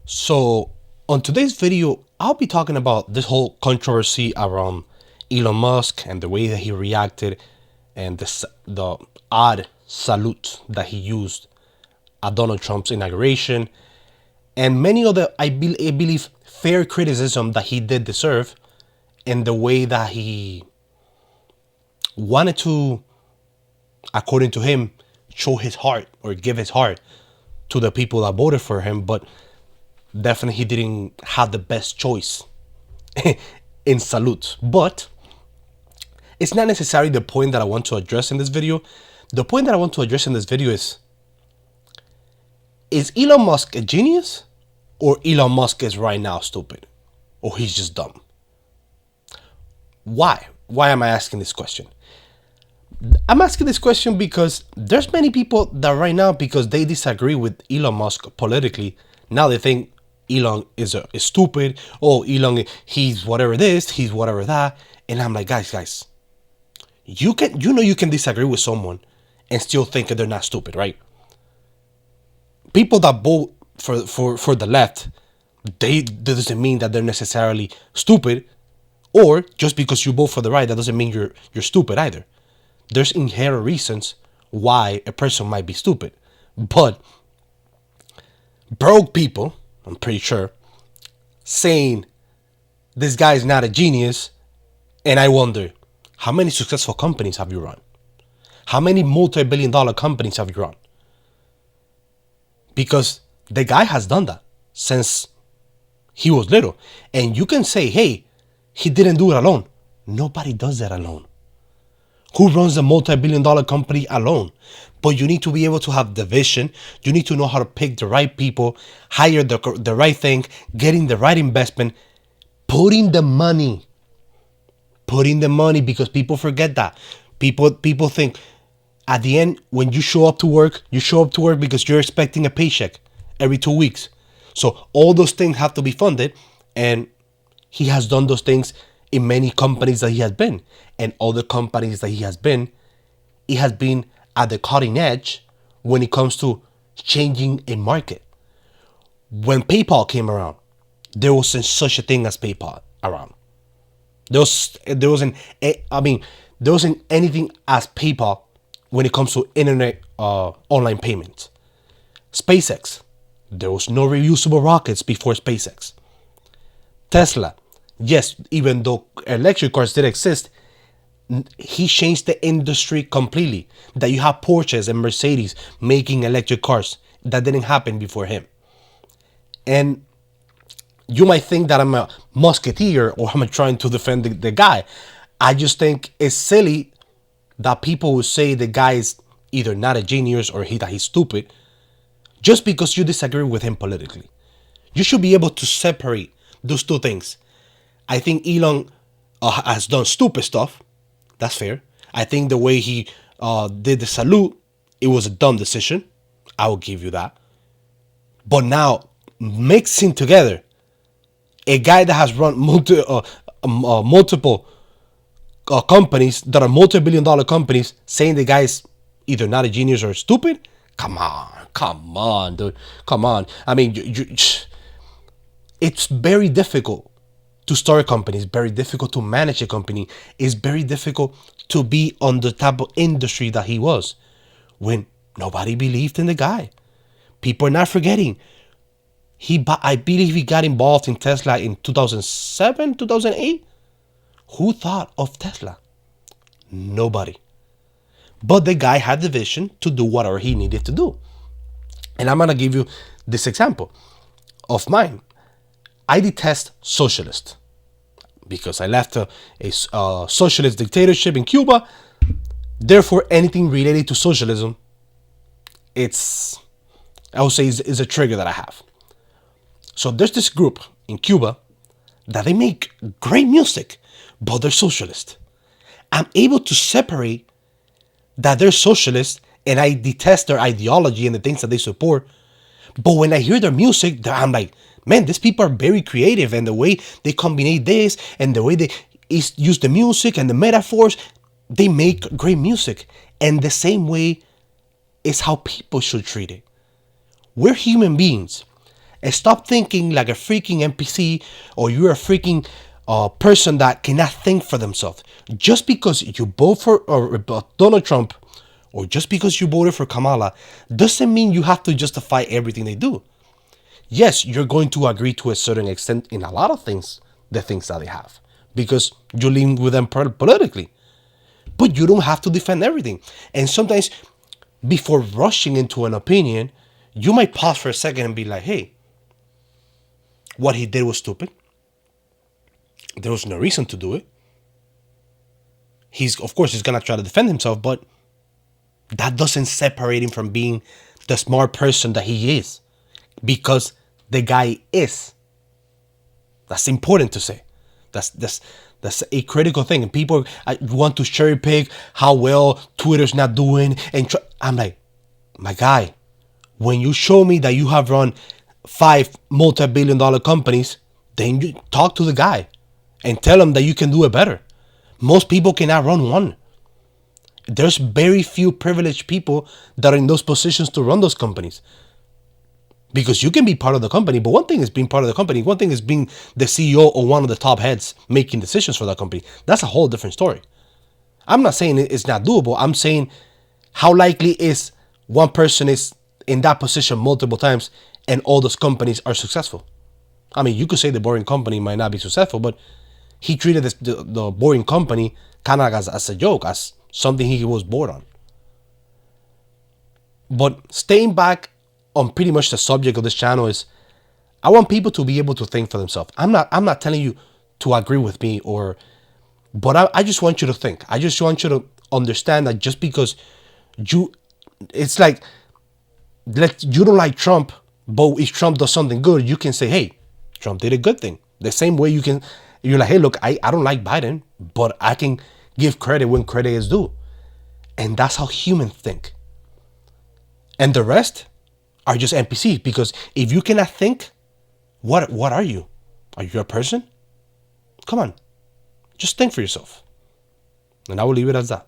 So, on today's video, I'll be talking about this whole controversy around Elon Musk and the way that he reacted and the odd salute that he used at Donald Trump's inauguration and many other, I believe, fair criticism that he did deserve and the way that he wanted to, according to him, show his heart or give his heart to the people that voted for him, but definitely he didn't have the best choice in salute. But it's not necessarily the point that I want to address in this video. The point that I want to address in this video is Elon Musk a genius, or Elon Musk is right now stupid, or he's just dumb? Why am I asking this question? I'm asking this question because there's many people that right now, because they disagree with Elon Musk politically, now they think Elon is stupid. Oh, Elon, he's whatever this, he's whatever that. And I'm like, guys, you can disagree with someone and still think that they're not stupid, right? People that vote for the left, that doesn't mean that they're necessarily stupid. Or just because you vote for the right, that doesn't mean you're stupid either. There's inherent reasons why a person might be stupid. But broke people, I'm pretty sure, saying this guy is not a genius, and I wonder, how many successful companies have you run? How many multi-billion-dollar companies have you run? Because the guy has done that since he was little. And you can say, hey, he didn't do it alone. Nobody does that alone. Who runs a multi-billion-dollar company alone? But you need to be able to have the vision. You need to know how to pick the right people, hire the right thing, getting the right investment, putting the money, because people forget that. People think at the end, when you show up to work because you're expecting a paycheck every 2 weeks. So all those things have to be funded, and he has done those things in many companies that he has been. And all the companies that he has been at the cutting edge when it comes to changing a market. When PayPal came around, there wasn't such a thing as PayPal around. There wasn't anything as PayPal when it comes to internet online payments. SpaceX, there was no reusable rockets before SpaceX. Tesla, yes, even though electric cars did exist, he changed the industry completely. That you have Porsches and Mercedes making electric cars. That didn't happen before him. And you might think that I'm a musketeer or I'm trying to defend the guy. I just think it's silly that people would say the guy is either not a genius or that he's stupid just because you disagree with him politically. You should be able to separate those two things. I think Elon has done stupid stuff. That's fair. I think the way he did the salute, it was a dumb decision. I will give you that. But now, mixing together a guy that has run multiple companies that are multi-billion-dollar companies, saying the guy's either not a genius or stupid. Come on, dude. Come on. I mean, it's very difficult to start a company. It's very difficult to manage a company. It's very difficult to be on the type of industry that he was when nobody believed in the guy. People are not forgetting. I believe he got involved in Tesla in 2007, 2008. Who thought of Tesla? Nobody. But the guy had the vision to do whatever he needed to do. And I'm going to give you this example of mine. I detest socialists because I left a socialist dictatorship in Cuba. Therefore, anything related to socialism, I would say, is a trigger that I have. So there's this group in Cuba that they make great music, but they're socialist. I'm able to separate that they're socialist and I detest their ideology and the things that they support. But when I hear their music, I'm like, man, these people are very creative, and the way they combine this and the way they use the music and the metaphors, they make great music. And the same way is how people should treat it. We're human beings. And stop thinking like a freaking NPC, or you're a freaking person that cannot think for themselves. Just because you vote for Donald Trump, or just because you voted for Kamala, doesn't mean you have to justify everything they do. Yes, you're going to agree to a certain extent in a lot of things, the things that they have, because you lean with them politically. But you don't have to defend everything. And sometimes, before rushing into an opinion, you might pause for a second and be like, hey, what he did was stupid. There was no reason to do it. Of course, he's going to try to defend himself, but that doesn't separate him from being the smart person that he is. Because the guy is. That's important to say. That's a critical thing. And people want to cherry pick how well Twitter's not doing. And I'm like, my guy, when you show me that you have run 5 multi-billion-dollar companies, then you talk to the guy and tell him that you can do it better. Most people cannot run one. There's very few privileged people that are in those positions to run those companies. Because you can be part of the company, but one thing is being part of the company. One thing is being the CEO or one of the top heads making decisions for that company. That's a whole different story. I'm not saying it's not doable. I'm saying how likely is one person is in that position multiple times and all those companies are successful. I mean, you could say the boring company might not be successful, but he treated the boring company kind of as a joke, as something he was bored on. But staying back on pretty much the subject of this channel is, I want people to be able to think for themselves. I'm not telling you to agree with me, but I just want you to think. I just want you to understand that just because it's like, you don't like Trump, but if Trump does something good, you can say, hey, Trump did a good thing. The same way you're like, hey, look, I don't like Biden, but I can give credit when credit is due. And that's how humans think. And the rest are just NPCs, because if you cannot think, what are you? Are you a person? Come on, just think for yourself. And I will leave it as that.